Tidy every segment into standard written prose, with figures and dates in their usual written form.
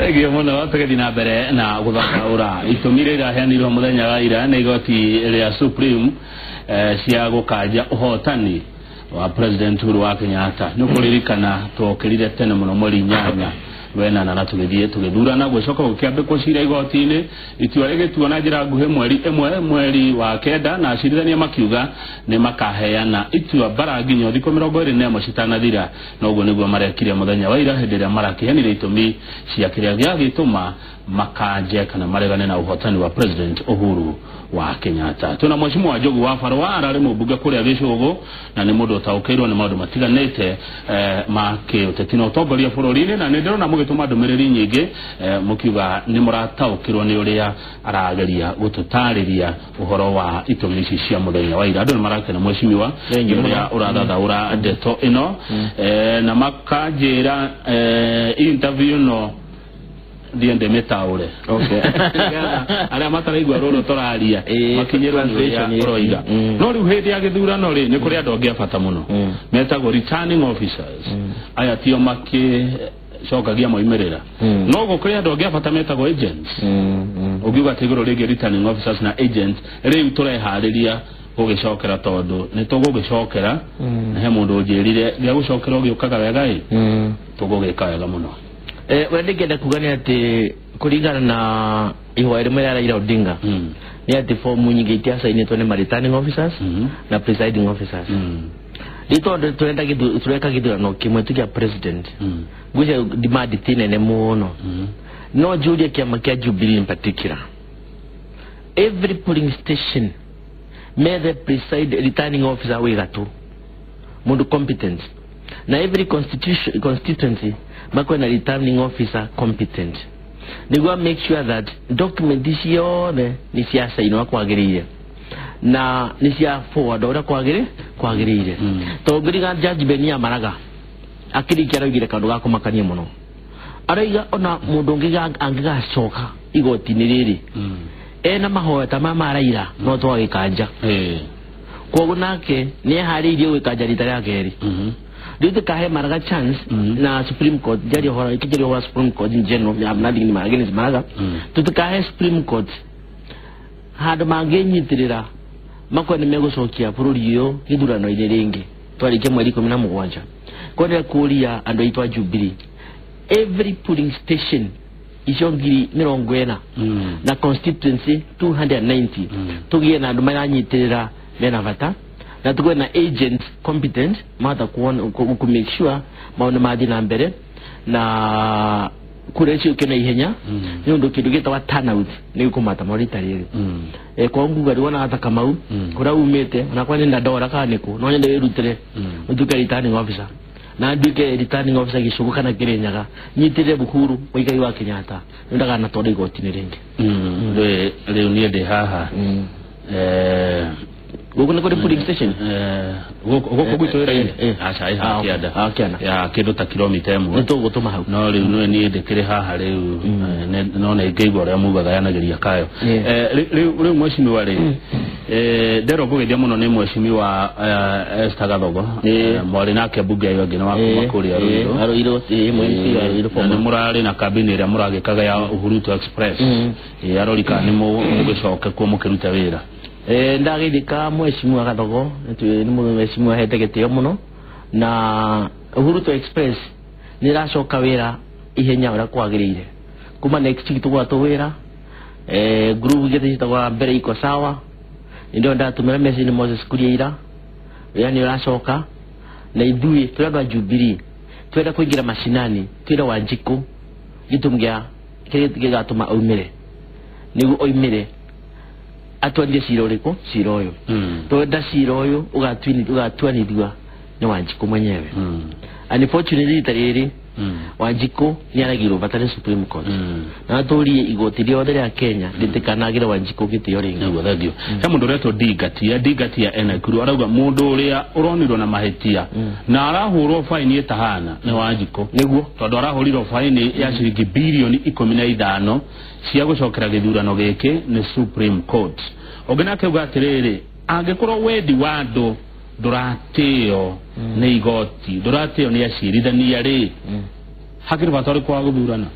Thank muno tugethina mbere na guthathaura itumire ira heanirwo muthenya wa ira na igoti ria Supreme cia gukanja uhotani wa President Uhuru wa Kenyatta nukuririkana twokirire tene muno muri nyanya wena na tugithie tugithurana gwicoka gukiambe kucira igoti-ini itua rigitua na njira nguhe mweri wa kenda na acirithania makiuga ni makaheana itua baranginyo thiko 21 citanathira noguo niguo marekire muthenya wa ira hindi ria marakihenire itumi cia kiria giagituma makanje kana maregane na uhotani wa President Uhuru wa Kenyatta. Tuna mheshimiwa wa Njogu wa Farwa arari mubunge kuria Gicugu na ni mundu utaukirwo ni maundu matiganite make utetino utongoria bururi-ini na ni ndirona mugituma ndumiriri nyingi mukiuga ni murataukirwo ni uria arageria gututariria uhoro wa itumi ici cia muthenya wa ira. Andu ni marakena mheshimiwa uria urathathaura ndeto ino na makanjira interview no diende metaure okay ara mataraigwa roro toraria makinyerwa roiga no riu hindi ya githurano ri ni kuri andu angi abata muno metagwo returning officers aya tio maki cokagia moimerera no gukuri andu angi abata metagwo agents ugiuga tigoro rigi returning officers na agents riu turehariria gugicokera tondu ni tugugicokera he mundu njirire gya gucokera ugiukaga wega tugugika wega muno. Wendekenda kugania ati kuringana na ihwa rimwe ya Raila Odinga ni ati fomu nyingi itiasa inetwa ni returning officers na presiding officers dito tureka githurano kimwe tukia president guje demand tinene muno no Julia kiama kia Jubilee in particular every polling station may the returning officer wigatu mundu competent na every constituency makwe na returning officer competent. They go make sure that document this yone ni siasa ino kwagirire na ni sia forward ora kwagirire to ngiriga judge Benia Maraga akiri kiragire kandu gako makanie muno araiga ona mundu ngiga angigacoka igoti-ini riri ena mahoya ta mama Raila no twagikanja koguo nake ni hariirie gwikanja rita ria keri Dito kahe Maraga chance na Supreme Court jari hora ikijari hora Supreme Court in general ya mnadi ni Maraga ni Maraga tutu kahe Supreme Court hado mangenyitirira makwa ni mego sokia bururi yo githurano ine ringi twarike mweri 17 kone kuria ando itwa Jubilee every polling station ishongiri 40 na constituency 290 tugie na ando manyitirira mena vata na tuwe na agent competent mata kuona ku make sure maone madi na mbere na kurechi ukena ihenya nyondo kindu gitawa turnout ni kumata maritari kwa nguga riona hata kamau kura umete na kwa nenda dora kaniko no nyende wirutire utuka returning officer na nduke returning officer Gicugu kana Kirinyaga nyitire Buhuru muigai wa Kenyatta ndaga na tonde igoti-ini ringi riu nie ndi haha Gukuna kuri polling station guko gwitwira acha kianda ya kindu ta kilomita imwe tugutuma hau no riu no ni ndikire haha riu no na ngeigwa ria mugaga yanageria kayo riu mheshimiwa riu ndero bugithia muno ni mheshimiwa Esther Gathogo mwari nake bunge yo ngina wa kuria iro ni murari na kabini ria muragikaga ya Uhuru to Express arorika ni mugicoke ku mukiruta wira ndagithika mheshimiwa Gathogo ni mheshimiwa hetegete muno na Uhuru to Express ni racoka wira ihenya ura kwagirire kuma next week tugwa wira group gete tagwa mbere iko sawa ndio ndatumira message Moses Kuria yani racoka na idui twenda Jubilee twenda kuingira mashinani twenda Wanjiku gitumgia kire gatuma oimire nigu oimire atwandie siroriko siroyo twenda siroyo ugatwanithwa ni Wanjiku mwenyewe unfortunately tariri Wanjiku ni aragirwo batare Supreme Court na turie igoti riothe ria Kenya ritikanagire Wanjiku gitio ringi niguo thangiu he mundu reto digatia ena kuru arauga mundu uria uronirwo na mahetia na arahurwo faini etahana ni Wanjiku niguo tondu arahurirwo faini ya ciringi bilioni 15 cia gucokera githurano giki ni Supreme Court ogenake ugatiriri angikorwo wendi wa andu durateo ni igoti durateo ni acirithania ri hakiri batari kwa guthurana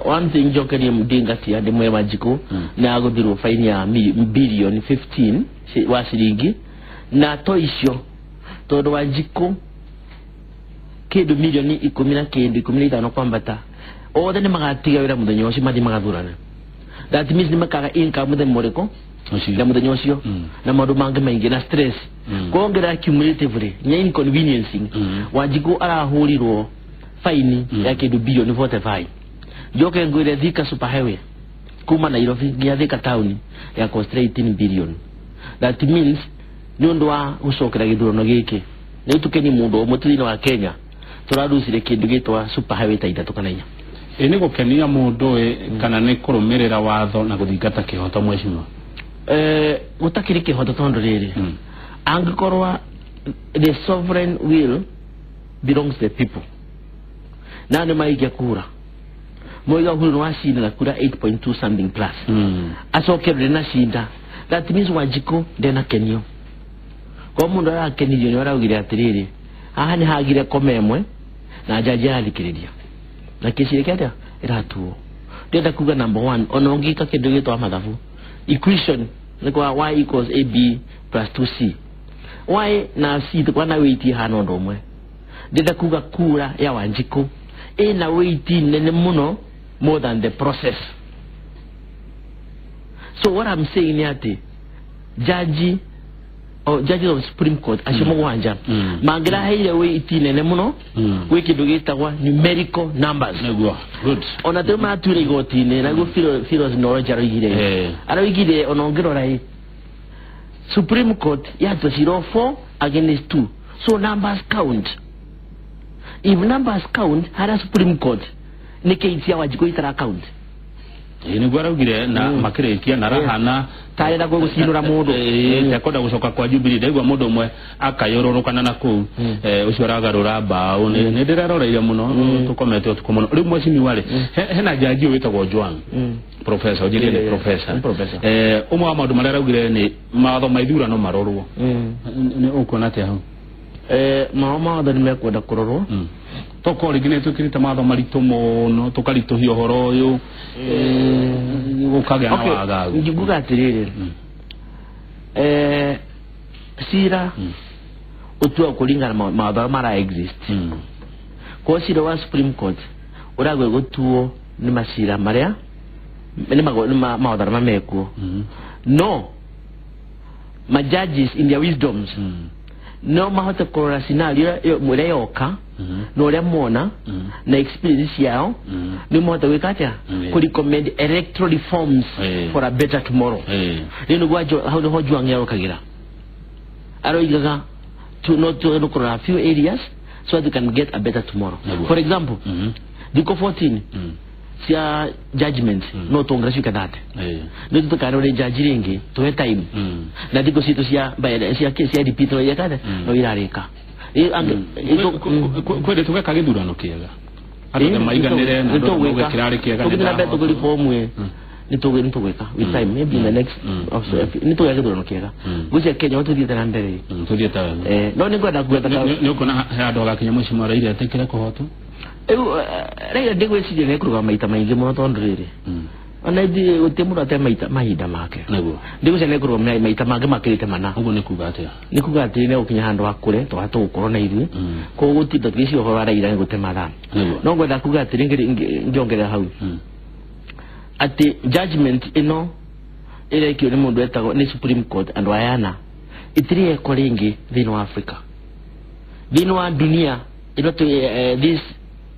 one thing jokeri mdinga tia de mwe Wanjiku na agodiro faini ya billion 15 wa shilingi na toisho todo Wanjiku kedo milioni 15 kwambata o de magatiga wira mudanyoshi madi magadurana that means ni makaga income de moreko na mudanyosho na madu manga maingi na stress ko ngera cumulatively nya inconveniencing Wanjiku ara holiro faini yake do billion 45 joke ngure dhika superhighway kuma Nairobi ya dhika town ya cost 18 billion. That means nyondo wa usokera giduro no gike ne tukeni mundu omutino wa Kenya turadusire kindu gitwa superhighway taitatu kana inya ene gukenia mundu kana ne kurumirira watho na guthingata kihoto mweshima utakiri kihoto tondo riri angikorwa the sovereign will belongs to the people nani maigia kura moiga hulu wa shinda na kura 8.2 something plus asokere na shinda that means Wanjiku ndena kenio kwa mundu ara kenio ni wara ugire atiriri aha ni hagire komemwe na jaji alikiriria na kesi yake iratuo ndenda kuga number 1 onongika kindu gitwa mathabu equation ni kwa y equals ab plus 2c y na c kwa na weight hano ndomwe ndenda kuga kura ya Wanjiku ina weight nene muno more than the process. So what I'm saying is judges of Supreme Court ashimo wanja mangira haile weight nene muno wiki dogeta kwa numerical numbers. Good. Onatema aturi gotine na go filos knowledge arigire arigire onongiro rai Supreme Court ya to 04 against 2. So numbers count. If numbers count, hara Supreme Court nikiitia Wanjiku itara count. Ni gwara ugire na makirekia na rahana tare na go sinura mundu yakoda gucoka kwa Jubilee ndaigwa mundu mwe akayororokana na ku ucio ragarura bao ne ndiraroreire muno tukomete utukomuno ri mweshimi wale hena jaji witagwo Joan professor ujire ni professor umwe wa maundu marera ugire ni matho maithura no marorwo ni ukona te hau mama da nimekwenda kurorwo toko rigine tukirita matho marito muno tukaritohia horo uyu ukagea na wagagu njuguga atiriri sira utua kulingana matho mara exist ko sira wa Supreme Court uragwe gutuo ni masira maria ni matho mameko no my judges in their wisdoms no mahote kurora scenario mwere yoka no le mona na experience yao ni moto wikatia ku recommend electoral reforms for a better tomorrow nino gwajo how the hoju angero kagira aro igaga to not to kurora a few areas so that they can get a better tomorrow. For example diko 14 sia judgment no to ngrashuka date ndio tukarore judge ringi to time na diko situ sia baada sia kesi ya repeat ya kada no irareka kwede tukaka githurano kiega ati maiganire na ndo kirari kiega na beto kuli pomwe nitogweka with time maybe in the next nitogweka githurano kiega gucia Kenya watu thiete na mbere tuthieta no ningwenda kwenda ni ukona hado gakinya mushimo raire atekire kuhoto Raila ndegwe sije ne kuruga maita maingi muno tondurire ona ndi utemura ate maita mahida make naguo ndegwe sene kuruga maita mange makirite mana ugo ne kugate ne ukinya handu akure to hatu ukoro na iru ko gutito twisi ho Raila ngutema tha no ngwenda kugate ngiongerera hau ati judgment ino ile kio ni mundu etago ni Supreme Court and wayana itiri ekoringi thino Africa thino wa dunia ino this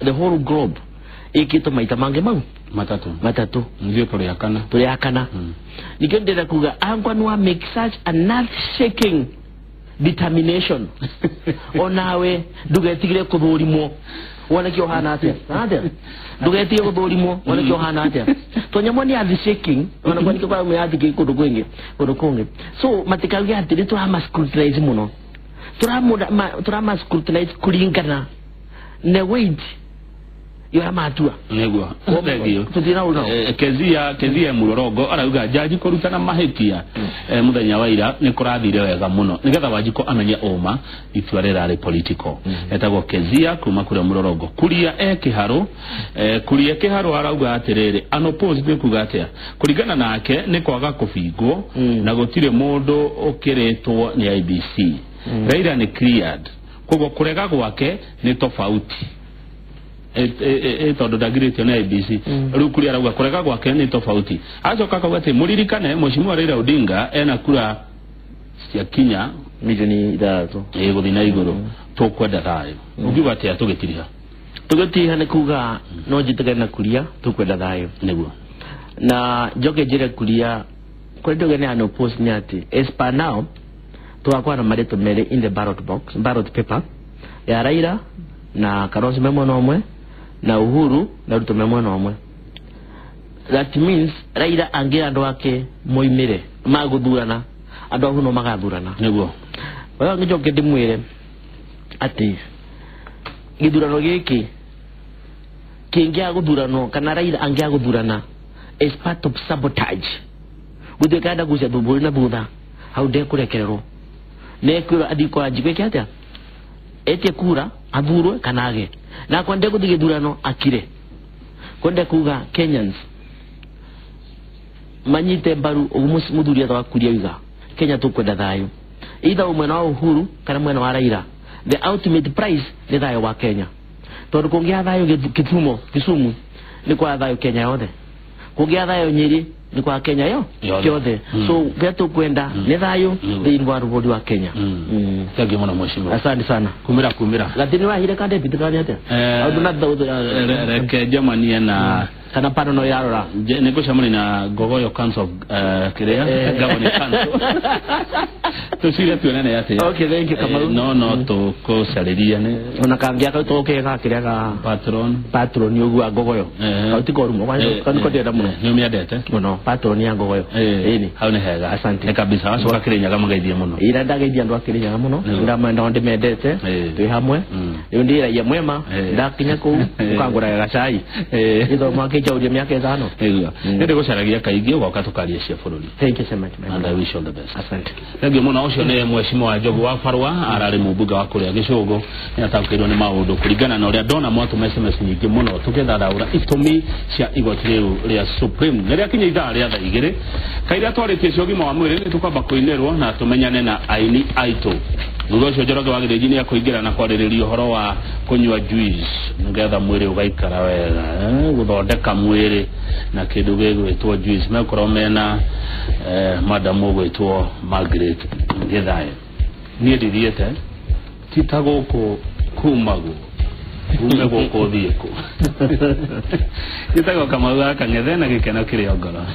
the whole globe ikito maita mange mau matatu ndio tuli yakana nikendera kuga angwa no make such a earth shaking determination onawe dugetigire kuthurimo wona kyo hana atia dugetigire kuthurimo wona kyo hana atia to nyamoni earth shaking ona kwa nikyo kwa meathiki kudu kunge so matikalia atiri to ama scrutinize muno turama scrutinize kulingana ne weight yo matua niguo thegio tutina uno kezia Mulolongo arauga jaji kurutana mahitia muthenya wa ira ni kurathire wega muno nigetha Wanjiku amenye uma itua rirari political etagwo Kezia kuma kuri Mulolongo kuria kiharo arauga atiriri anopposed ni kuga atia kurigana nake ni kwaga kubingwo na gutire mundu ukiretwo ni IBC Raila ni cleared kogo kurega gwake ni tofauti tondu ndagiritio na IBC riu kuri arauga kurega gwake ni tofauti acoka akauga ati muririkane Mheshimiwa Raila Odinga ena kura cia kinya milioni 3 guthina iguru tukwenda thayo ugiuga ati tugitiriha ni kuga no njitege na kuria tukwenda thayo niguo na joke jire kuria kwedo gani ano post ni ati as per now tuakwa na mareto mere in the ballot paper ya Raila na Kalonzo memo nomwe na Uhuru na Ruto memo nomwe. That means Raila angira ndo wake moimire maguthurana ando huno magathurana niguo wao ngijoke ndimwire ati githurano giki kingia guthurano kana Raila angia guthurana is part of sabotage guthikanda gucia thuburi na thutha hau de kurekerero nekura adiko ajike kyatia ete kura athurwe kanage na kwende kuthigithurano akire kwende kuga Kenyans manyite mbaru muthuria twa kuria wiga Kenya tukwenda thayo either umwena wa Uhuru kana mwena wa Raila the ultimate prize ni thayo wa Kenya tondu kungia thayo Kisumu ni kwa thayo Kenya yothe kungia thayo Nyeri ni kwa Kenya yothe so vetu kwenda ni thayo thiini wa rubodi wa Kenya thangi muno mheshimiwa asante sana kumira gatini wa hire kande pitikani ate au na reke jamani na kana pano no yarora niko shamani na Gogoyo Council of Government Council tusire tuonane yate okay thank you Kamaru no to ko saleria ne ona kangia ka to ke ka kire ka patron yogu Gogoyo kautiko rumo kan ko deda muno ni miadete muno patron ya Gogoyo ini haune hega asante kabisa asoka Kirinyaga magaithie muno ira ndageithia ndo Kirinyaga muno ndamenda onde mendete twi hamwe ndira ya mwema ndakinya ku ukangura gacai itho mwake jauria miaka 5 ndio gucaragia kaingi goka tukaria cia bururi thank you so much and I wish all the best asante ndio muno ucio ne mheshimiwa Njogu wa Farwa arari mubunga wa kuria Gicugu ni atakirwo ni maundu kurigana na uria ndona mwatu SMS nyingi muno tuketharaura itumi cia igoti riu ria Supreme niria kinya ithaa ria thaa igiri kaira twaritie cio gima wa mwiri ni tukamba kuinerwo na tumenyane na aini aito Ngugo cio Njoroge wa Githĩnji ni akuingira na kwarĩrĩria uhoro wa kunywa juice ngetha mwiri ugaikara wega guthondeka mwiri na kindu gigwitwo juice mekoro mena madam ugwitwo Margaret Githae ni ndithiete tita guku kumagu ume guku thiku gitago Kamau aka ng'ethe na gikeno kiri ngoro